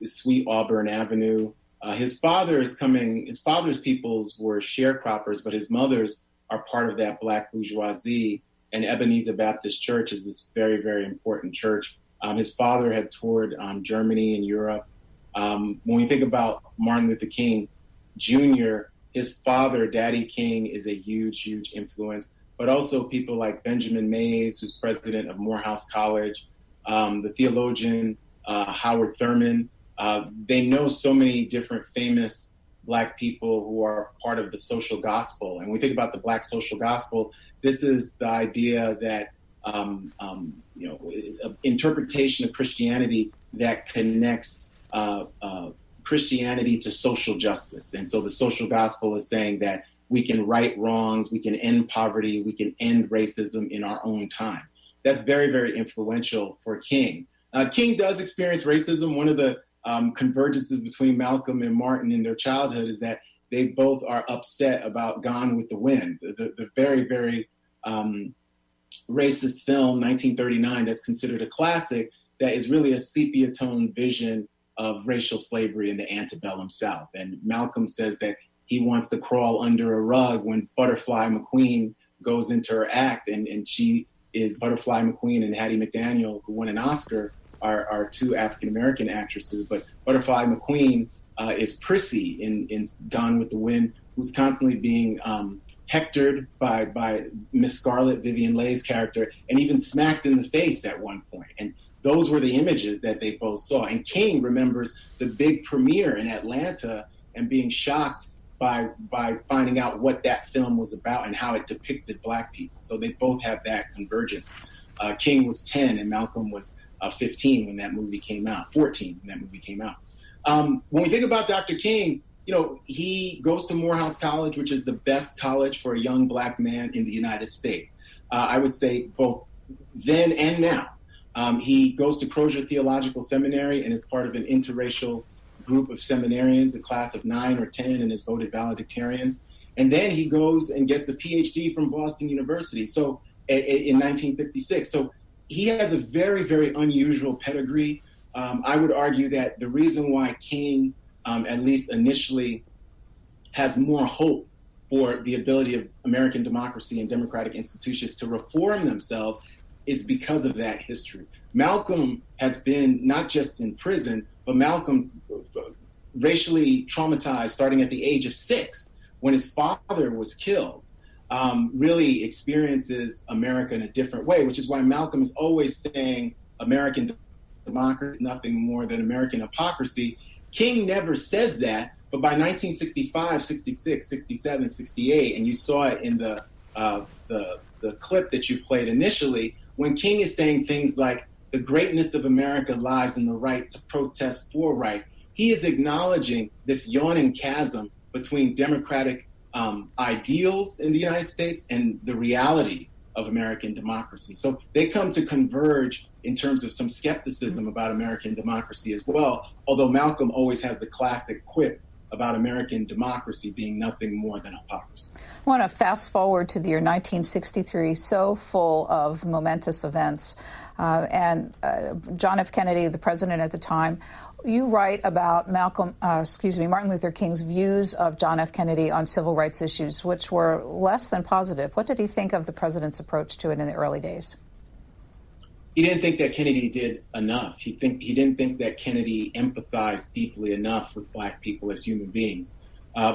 sweet Auburn Avenue. His father's peoples were sharecroppers, but his mother's are part of that black bourgeoisie. And Ebenezer Baptist Church is this very, very important church. His father had toured Germany and Europe. When we think about Martin Luther King Jr., his father, Daddy King, is a huge, huge influence. But also people like Benjamin Mays, who's president of Morehouse College, the theologian Howard Thurman. They know so many different famous black people who are part of the social gospel. And when we think about the black social gospel, this is the idea that interpretation of Christianity that connects Christianity to social justice. And so the social gospel is saying that we can right wrongs, we can end poverty, we can end racism in our own time. That's very, very influential for King. King does experience racism. One of the convergences between Malcolm and Martin in their childhood is that they both are upset about Gone with the Wind, the very, very racist film, 1939, that's considered a classic, that is really a sepia-toned vision of racial slavery in the antebellum South. And Malcolm says that he wants to crawl under a rug when Butterfly McQueen goes into her act, and she is Butterfly McQueen and Hattie McDaniel, who won an Oscar, are two African-American actresses. But Butterfly McQueen is Prissy in Gone with the Wind, who's constantly being hectored by Miss Scarlett, Vivian Leigh's character, and even smacked in the face at one point. And those were the images that they both saw. And King remembers the big premiere in Atlanta and being shocked by finding out what that film was about and how it depicted black people. So they both have that convergence. King was 10 and Malcolm was 15 when that movie came out, 14 when that movie came out. When we think about Dr. King, he goes to Morehouse College, which is the best college for a young black man in the United States. I would say both then and now. He goes to Crozier Theological Seminary and is part of an interracial group of seminarians, a class of 9 or 10, and is voted valedictorian. And then he goes and gets a PhD from Boston University. So in 1956. So he has a very, very unusual pedigree. I would argue that the reason why King, at least initially, has more hope for the ability of American democracy and democratic institutions to reform themselves is because of that history. Malcolm has been not just in prison, but Malcolm racially traumatized starting at the age of 6 when his father was killed, really experiences America in a different way, which is why Malcolm is always saying American democracy is nothing more than American hypocrisy. King never says that, but by 1965, 66, 67, 68, and you saw it in the clip that you played initially, when King is saying things like, the greatness of America lies in the right to protest for right, he is acknowledging this yawning chasm between democratic ideals in the United States and the reality of American democracy. So they come to converge in terms of some skepticism about American democracy as well, although Malcolm always has the classic quip about American democracy being nothing more than hypocrisy. I want to fast forward to the year 1963, so full of momentous events. And John F. Kennedy, the president at the time, you write about Martin Luther King's views of John F. Kennedy on civil rights issues, which were less than positive. What did he think of the president's approach to it in the early days? He didn't think that Kennedy did enough. He didn't think that Kennedy empathized deeply enough with Black people as human beings.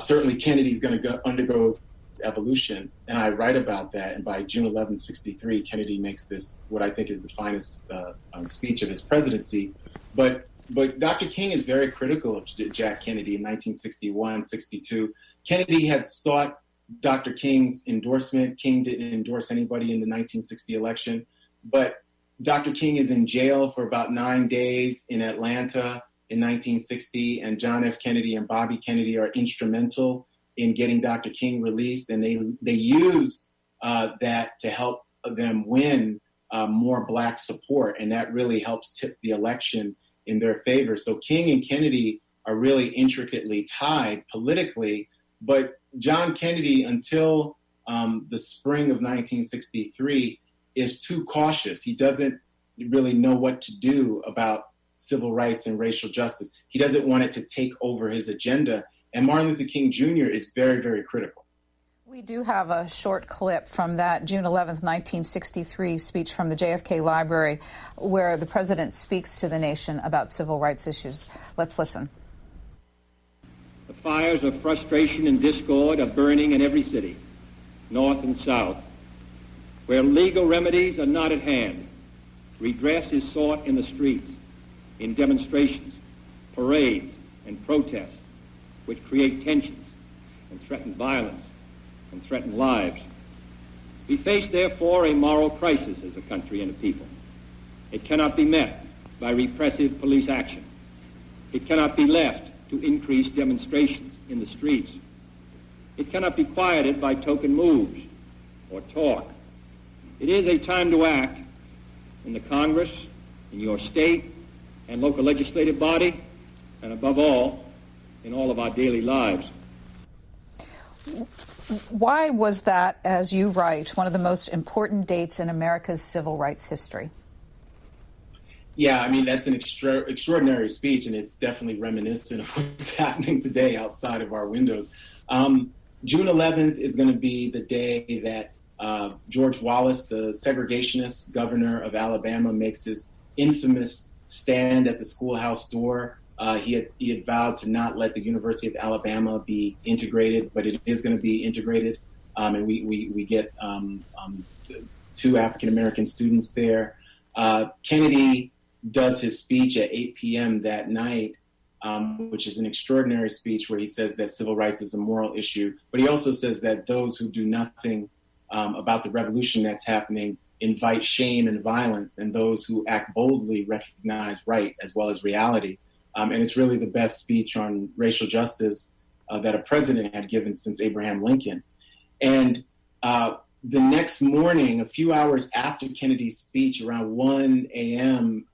Certainly, Kennedy's going to undergo evolution, and I write about that. And by June 11, 63, Kennedy makes this, what I think is the finest speech of his presidency. But Dr. King is very critical of Jack Kennedy in 1961, 62. Kennedy had sought Dr. King's endorsement. King didn't endorse anybody in the 1960 election, but Dr. King is in jail for about 9 days in Atlanta in 1960, and John F. Kennedy and Bobby Kennedy are instrumental in getting Dr. King released, and they use that to help them win more Black support, and that really helps tip the election in their favor. So King and Kennedy are really intricately tied politically, but John Kennedy, until the spring of 1963, is too cautious. He doesn't really know what to do about civil rights and racial justice. He doesn't want it to take over his agenda. And Martin Luther King Jr. is very, very critical. We do have a short clip from that June 11th, 1963 speech from the JFK Library where the president speaks to the nation about civil rights issues. Let's listen. The fires of frustration and discord are burning in every city, north and south. Where legal remedies are not at hand, redress is sought in the streets, in demonstrations, parades, and protests, which create tensions and threaten violence and threaten lives. We face, therefore, a moral crisis as a country and a people. It cannot be met by repressive police action. It cannot be left to increase demonstrations in the streets. It cannot be quieted by token moves or talk. It is a time to act in the Congress, in your state and local legislative body, and above all, in all of our daily lives. Why was that, as you write, one of the most important dates in America's civil rights history? Yeah, I mean, that's an extraordinary speech, and it's definitely reminiscent of what's happening today outside of our windows. June 11th is going to be the day that George Wallace, the segregationist governor of Alabama, makes his infamous stand at the schoolhouse door. He had vowed to not let the University of Alabama be integrated, but it is going to be integrated, and we get 2 African-American students there. Kennedy does his speech at 8 p.m. that night, which is an extraordinary speech where he says that civil rights is a moral issue, but he also says that those who do nothing about the revolution that's happening invite shame and violence, and those who act boldly recognize right as well as reality. And it's really the best speech on racial justice that a president had given since Abraham Lincoln. And the next morning, a few hours after Kennedy's speech, around 1 a.m.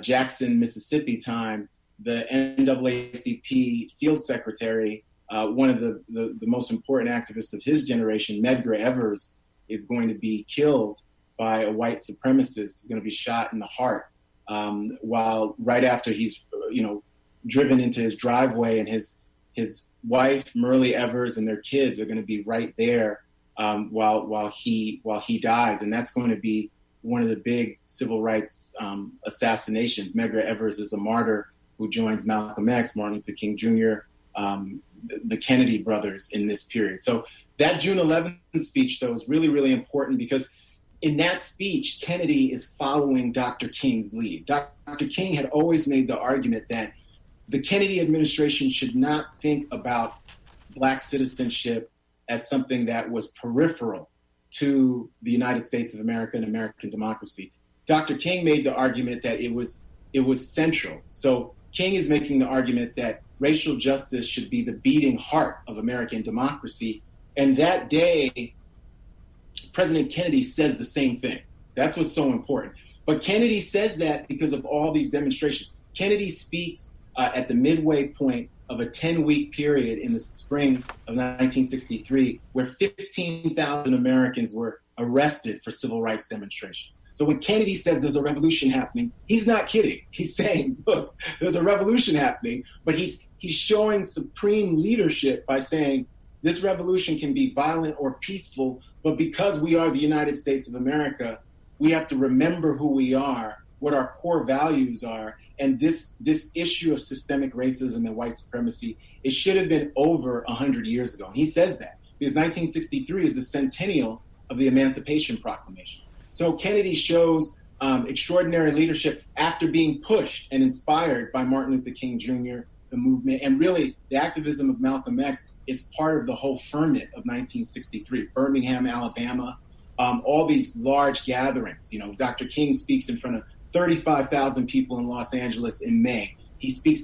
Jackson, Mississippi time, the NAACP field secretary, one of the most important activists of his generation, Medgar Evers, is going to be killed by a white supremacist. He's going to be shot in the heart while right after he's, driven into his driveway, and his wife, Myrlie Evers, and their kids are going to be right there while he dies. And that's going to be one of the big civil rights assassinations. Medgar Evers is a martyr who joins Malcolm X, Martin Luther King Jr., the Kennedy brothers in this period. So that June 11th speech, though, is really, really important because in that speech, Kennedy is following Dr. King's lead. Dr. King had always made the argument that the Kennedy administration should not think about Black citizenship as something that was peripheral to the United States of America and American democracy. Dr. King made the argument that it was central. So King is making the argument that racial justice should be the beating heart of American democracy. And that day, President Kennedy says the same thing. That's what's so important. But Kennedy says that because of all these demonstrations. Kennedy speaks at the midway point of a 10-week period in the spring of 1963, where 15,000 Americans were arrested for civil rights demonstrations. So when Kennedy says there's a revolution happening, he's not kidding. He's saying, look, there's a revolution happening, but he's showing supreme leadership by saying this revolution can be violent or peaceful, but because we are the United States of America, we have to remember who we are, what our core values are, and this issue of systemic racism and white supremacy, it should have been over 100 years ago. And he says that because 1963 is the centennial of the Emancipation Proclamation. So Kennedy shows extraordinary leadership after being pushed and inspired by Martin Luther King Jr., the movement, and really the activism of Malcolm X is part of the whole ferment of 1963. Birmingham, Alabama, all these large gatherings. You know, Dr. King speaks in front of 35,000 people in Los Angeles in May. He speaks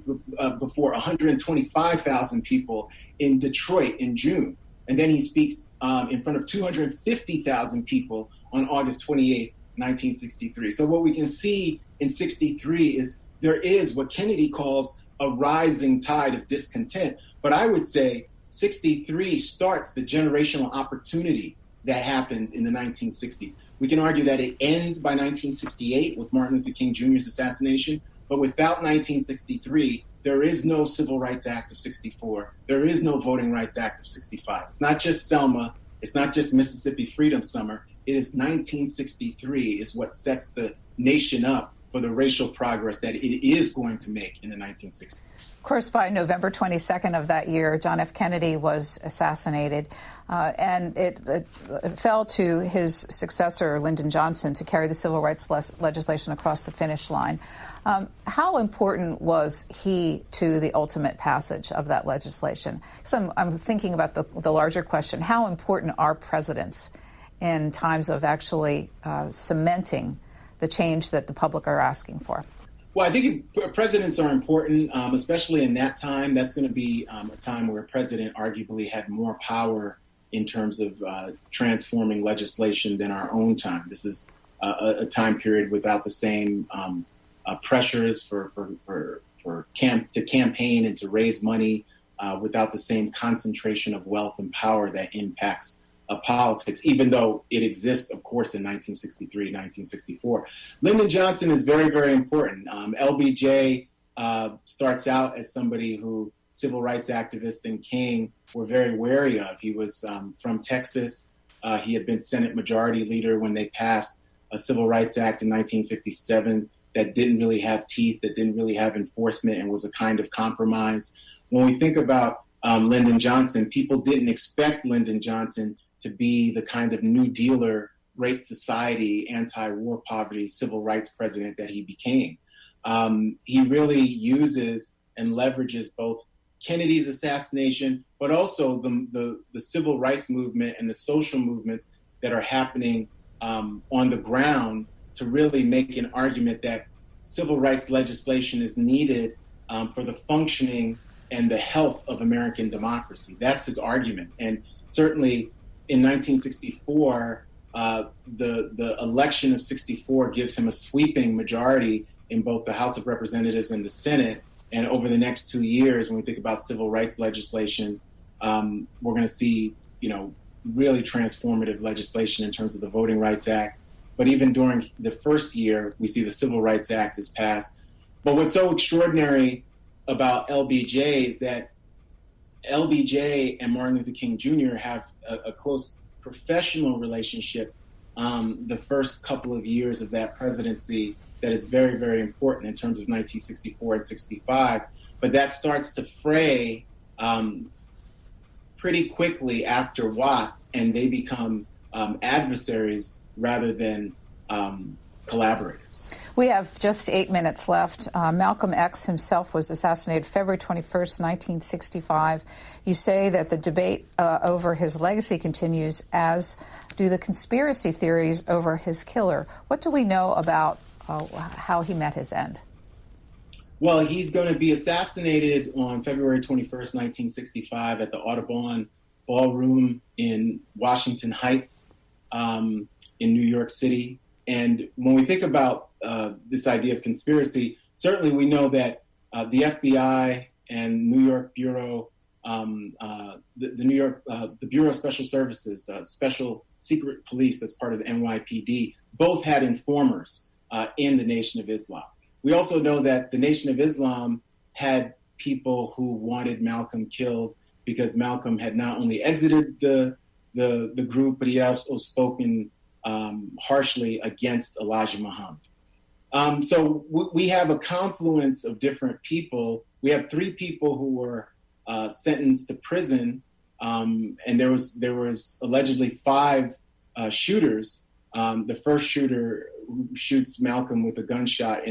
before 125,000 people in Detroit in June. And then he speaks in front of 250,000 people on August 28th, 1963. So what we can see in 63 is there is what Kennedy calls a rising tide of discontent. But I would say 63 starts the generational opportunity that happens in the 1960s. We can argue that it ends by 1968 with Martin Luther King Jr.'s assassination, but without 1963, there is no Civil Rights Act of 64. There is no Voting Rights Act of 65. It's not just Selma. It's not just Mississippi Freedom Summer. It is 1963 is what sets the nation up for the racial progress that it is going to make in the 1960s. Of course, by November 22nd of that year, John F. Kennedy was assassinated, and it fell to his successor, Lyndon Johnson, to carry the civil rights legislation across the finish line. How important was he to the ultimate passage of that legislation? Because I'm thinking about the larger question. How important are presidents in times of actually cementing the change that the public are asking for? Well, I think presidents are important, especially in that time. That's going to be a time where a president arguably had more power in terms of transforming legislation than our own time. This is a time period without the same pressures to campaign and to raise money, without the same concentration of wealth and power that impacts politics, even though it exists, of course, in 1963, 1964. Lyndon Johnson is very, very important. LBJ starts out as somebody who civil rights activists and King were very wary of. He was from Texas. He had been Senate Majority Leader when they passed a Civil Rights Act in 1957 that didn't really have teeth, that didn't really have enforcement, and was a kind of compromise. When we think about Lyndon Johnson, people didn't expect Lyndon Johnson to be the kind of New Dealer, Great Society, anti-war poverty, civil rights president that he became. He really uses and leverages both Kennedy's assassination, but also the civil rights movement and the social movements that are happening on the ground to really make an argument that civil rights legislation is needed for the functioning and the health of American democracy. That's his argument. And certainly in 1964, the election of 64 gives him a sweeping majority in both the House of Representatives and the Senate. And over the next 2 years, when we think about civil rights legislation, we're going to see, really transformative legislation in terms of the Voting Rights Act. But even during the first year, we see the Civil Rights Act is passed. But what's so extraordinary about LBJ is that LBJ and Martin Luther King Jr. have a close professional relationship the first couple of years of that presidency that is very, very important in terms of 1964 and 65. But that starts to fray pretty quickly after Watts, and they become adversaries rather than collaborators. We have just 8 minutes left. Malcolm X himself was assassinated February 21st, 1965. You say that the debate over his legacy continues, as do the conspiracy theories over his killer. What do we know about how he met his end? Well, he's going to be assassinated on February 21st, 1965 at the Audubon Ballroom in Washington Heights in New York City. And when we think about this idea of conspiracy, certainly we know that the FBI and New York Bureau, the Bureau of Special Services, Special Secret Police that's part of the NYPD, both had informers in the Nation of Islam. We also know that the Nation of Islam had people who wanted Malcolm killed because Malcolm had not only exited the group, but he also spoken harshly against Elijah Muhammad. So we have a confluence of different people. We have 3 people who were sentenced to prison, and there was allegedly 5 shooters. The first shooter shoots Malcolm with a gunshot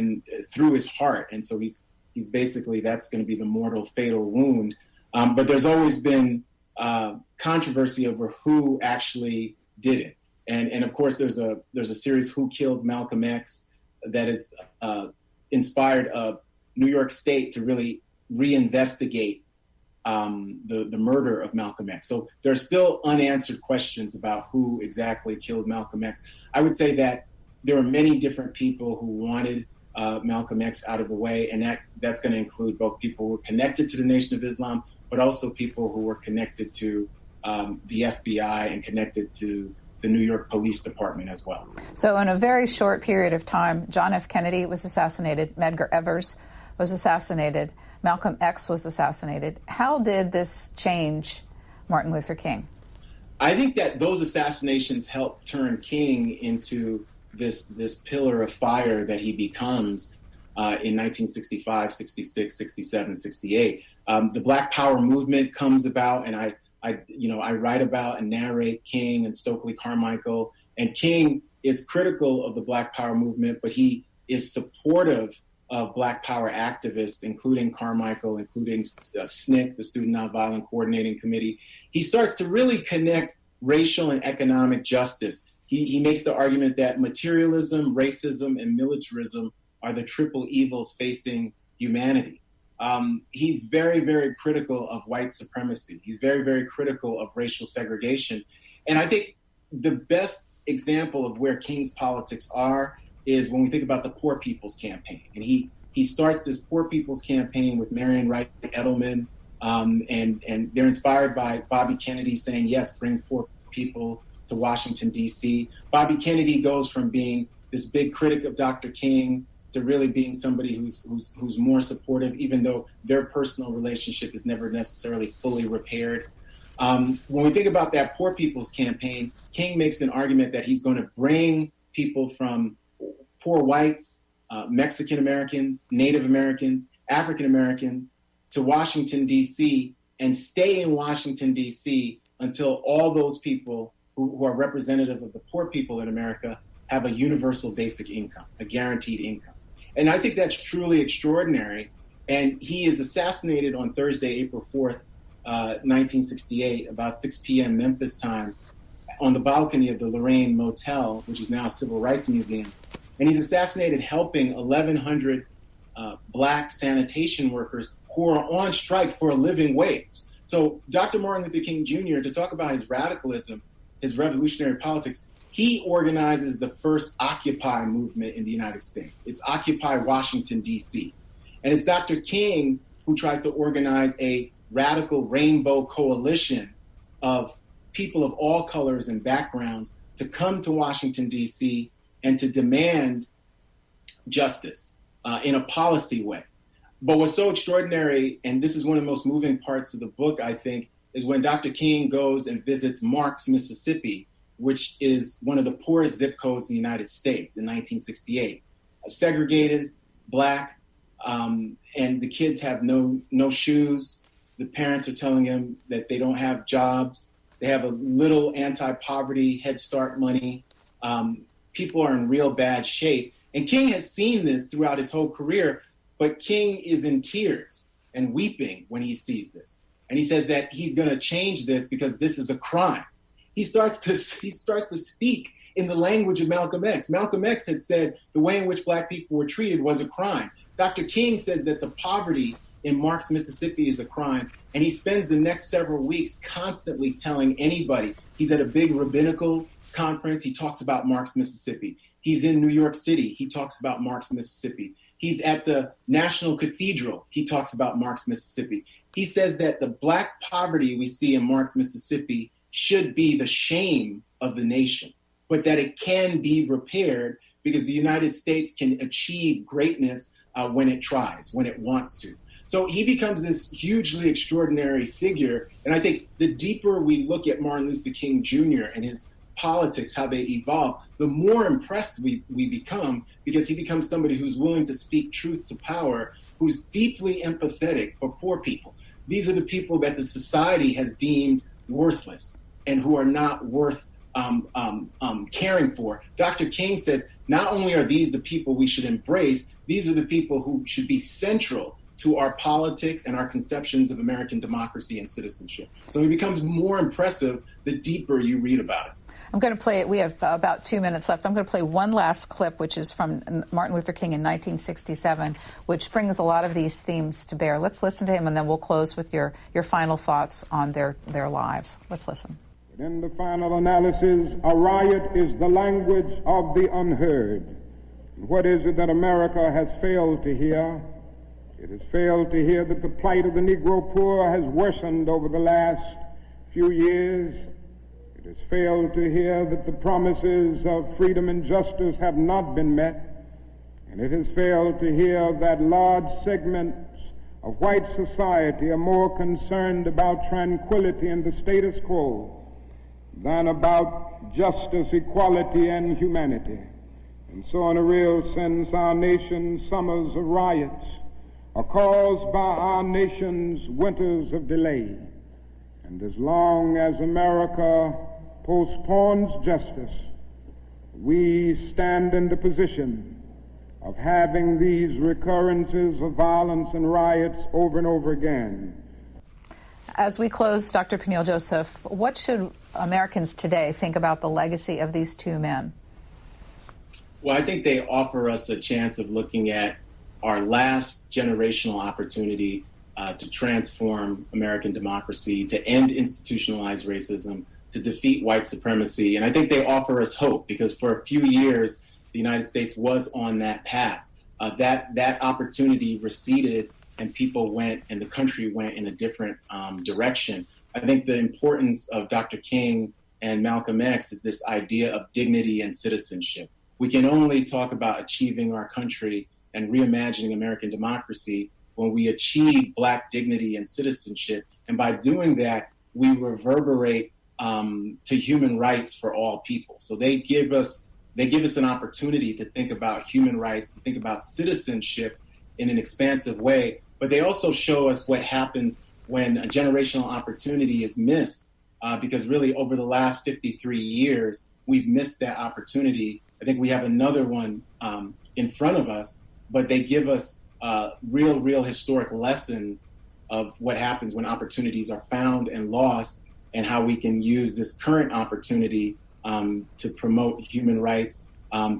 through his heart, and so he's basically, that's going to be the mortal fatal wound. But there's always been controversy over who actually did it, and of course there's a series, Who Killed Malcolm X, that has inspired New York State to really reinvestigate the murder of Malcolm X. So there are still unanswered questions about who exactly killed Malcolm X. I would say that there are many different people who wanted Malcolm X out of the way, and that's going to include both people who were connected to the Nation of Islam, but also people who were connected to the FBI and connected to the New York Police Department as well. So in a very short period of time, John F. Kennedy was assassinated, Medgar Evers was assassinated, Malcolm X was assassinated. How did this change Martin Luther King? I think that those assassinations helped turn King into this pillar of fire that he becomes in 1965, 66, 67, 68. The Black Power movement comes about, and I write about and narrate King and Stokely Carmichael. And King is critical of the Black Power movement, but he is supportive of Black Power activists, including Carmichael, including SNCC, the Student Nonviolent Coordinating Committee. He starts to really connect racial and economic justice. He makes the argument that materialism, racism, and militarism are the triple evils facing humanity. He's very, very critical of white supremacy. He's very, very critical of racial segregation. And I think the best example of where King's politics are is when we think about the Poor People's Campaign. And he starts this Poor People's Campaign with Marion Wright Edelman, and they're inspired by Bobby Kennedy saying, yes, bring poor people to Washington, D.C. Bobby Kennedy goes from being this big critic of Dr. King to really being somebody who's more supportive, even though their personal relationship is never necessarily fully repaired. When we think about that Poor People's Campaign, King makes an argument that he's going to bring people from poor whites, Mexican Americans, Native Americans, African Americans to Washington, D.C., and stay in Washington, D.C. until all those people who are representative of the poor people in America have a universal basic income, a guaranteed income. And I think that's truly extraordinary. And he is assassinated on Thursday, April 4th, 1968, about 6 p.m. Memphis time, on the balcony of the Lorraine Motel, which is now a civil rights museum. And he's assassinated helping 1,100 Black sanitation workers who are on strike for a living wage. So Dr. Martin Luther King Jr., to talk about his radicalism, his revolutionary politics, he organizes the first Occupy movement in the United States. It's Occupy Washington, D.C. And it's Dr. King who tries to organize a radical rainbow coalition of people of all colors and backgrounds to come to Washington, D.C. and to demand justice in a policy way. But what's so extraordinary, and this is one of the most moving parts of the book, I think, is when Dr. King goes and visits Marks, Mississippi, which is one of the poorest zip codes in the United States in 1968. Segregated, Black, and the kids have no shoes. The parents are telling them that they don't have jobs. They have a little anti-poverty Head Start money. People are in real bad shape. And King has seen this throughout his whole career, but King is in tears and weeping when he sees this. And he says that he's going to change this because this is a crime. He starts to speak in the language of Malcolm X. Malcolm X had said the way in which Black people were treated was a crime. Dr. King says that the poverty in Marks, Mississippi is a crime, and he spends the next several weeks constantly telling anybody. He's at a big rabbinical conference, he talks about Marks, Mississippi. He's in New York City, he talks about Marks, Mississippi. He's at the National Cathedral, he talks about Marks, Mississippi. He says that the Black poverty we see in Marks, Mississippi should be the shame of the nation, but that it can be repaired because the United States can achieve greatness when it tries, when it wants to. So he becomes this hugely extraordinary figure. And I think the deeper we look at Martin Luther King Jr. and his politics, how they evolve, the more impressed we become, because he becomes somebody who's willing to speak truth to power, who's deeply empathetic for poor people. These are the people that the society has deemed worthless and who are not worth caring for. Dr. King says, not only are these the people we should embrace, these are the people who should be central to our politics and our conceptions of American democracy and citizenship. So he becomes more impressive the deeper you read about it. I'm going to play it. We have about 2 minutes left. I'm going to play one last clip, which is from Martin Luther King in 1967, which brings a lot of these themes to bear. Let's listen to him, and then we'll close with your final thoughts on their lives. Let's listen. In the final analysis, a riot is the language of the unheard. What is it that America has failed to hear? It has failed to hear that the plight of the Negro poor has worsened over the last few years. It has failed to hear that the promises of freedom and justice have not been met. And it has failed to hear that large segments of white society are more concerned about tranquility and the status quo than about justice, equality, and humanity. And so in a real sense, our nation's summers of riots are caused by our nation's winters of delay. And as long as America postpones justice, we stand in the position of having these recurrences of violence and riots over and over again. As we close, Dr. Peniel Joseph, what should Americans today think about the legacy of these two men? Well, I think they offer us a chance of looking at our last generational opportunity to transform American democracy, to end institutionalized racism, to defeat white supremacy. And I think they offer us hope, because for a few years, the United States was on that path. That opportunity receded, and people went, and the country went in a different direction. I think the importance of Dr. King and Malcolm X is this idea of dignity and citizenship. We can only talk about achieving our country and reimagining American democracy when we achieve Black dignity and citizenship. And by doing that, we reverberate to human rights for all people. So they give us an opportunity to think about human rights, to think about citizenship in an expansive way. But they also show us what happens when a generational opportunity is missed, because really over the last 53 years, we've missed that opportunity. I think we have another one in front of us, but they give us real historic lessons of what happens when opportunities are found and lost, and how we can use this current opportunity to promote human rights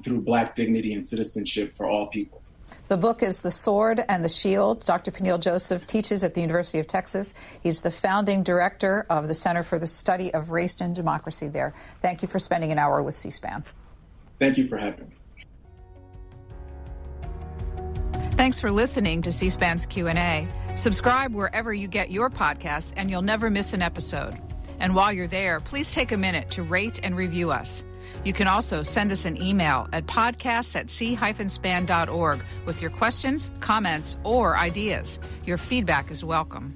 through Black dignity and citizenship for all people. The book is The Sword and the Shield. Dr. Peniel Joseph teaches at the University of Texas. He's the founding director of the Center for the Study of Race and Democracy there. Thank you for spending an hour with C-SPAN. Thank you for having me. Thanks for listening to C-SPAN's Q&A. Subscribe wherever you get your podcasts, and you'll never miss an episode. And while you're there, please take a minute to rate and review us. You can also send us an email at podcasts@c-span.org with your questions, comments, or ideas. Your feedback is welcome.